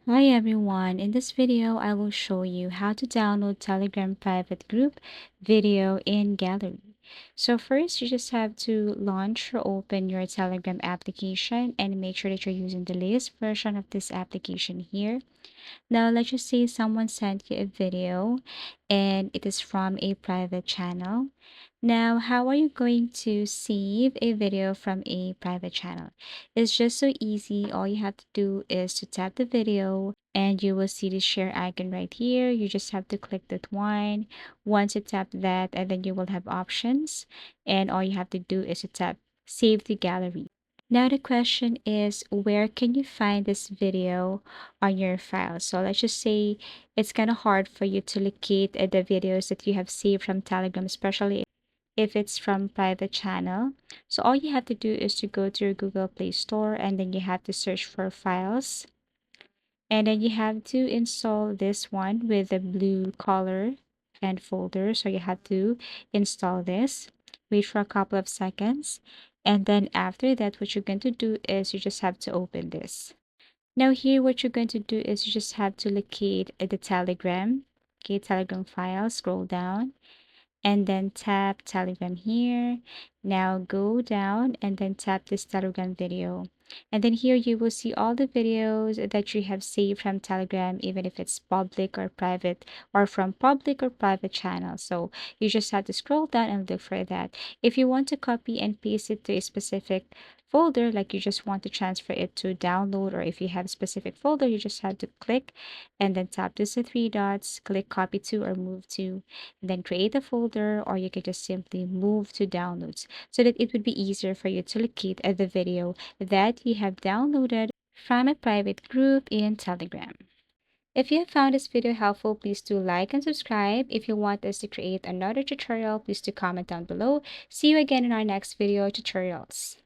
Hi everyone, in this video I will show you how to download Telegram private group video in gallery. So first you just have to launch or open your Telegram application and make sure that you're using the latest version of this application here. Now let's just say someone sent you a video and it is from a private channel. Now, how are you going to save a video from a private channel? It's just so easy. All you have to do is to tap the video and you will see the share icon right here. You just have to click that one. Once you tap that, and then you will have options. And all you have to do is to tap save to gallery. Now the question is, where can you find this video on your file? So let's just say it's kind of hard for you to locate the videos that you have saved from Telegram, especially if it's from private channel. So all you have to do is to go to your Google Play Store and then you have to search for files. And then you have to install this one with the blue color and folder. So you have to install this. Wait for a couple of seconds. And then after that, what you're going to do is you just have to open this. Now here, what you're going to do is you just have to locate the Telegram. Okay, Telegram file, scroll down and then tap Telegram here. Now go down and then tap this Telegram video. And then here you will see all the videos that you have saved from Telegram, even if it's public or private or from public or private channels. So you just have to scroll down and look for that. If you want to copy and paste it to a specific folder, like you just want to transfer it to download, or if you have a specific folder, you just have to click and then tap this the three dots, click copy to or move to, then create a folder, or you could just simply move to downloads so that it would be easier for you to locate the video that you have downloaded from a private group in Telegram. If you have found this video helpful, please do like and subscribe. If you want us to create another tutorial, please do comment down below. See you again in our next video tutorials.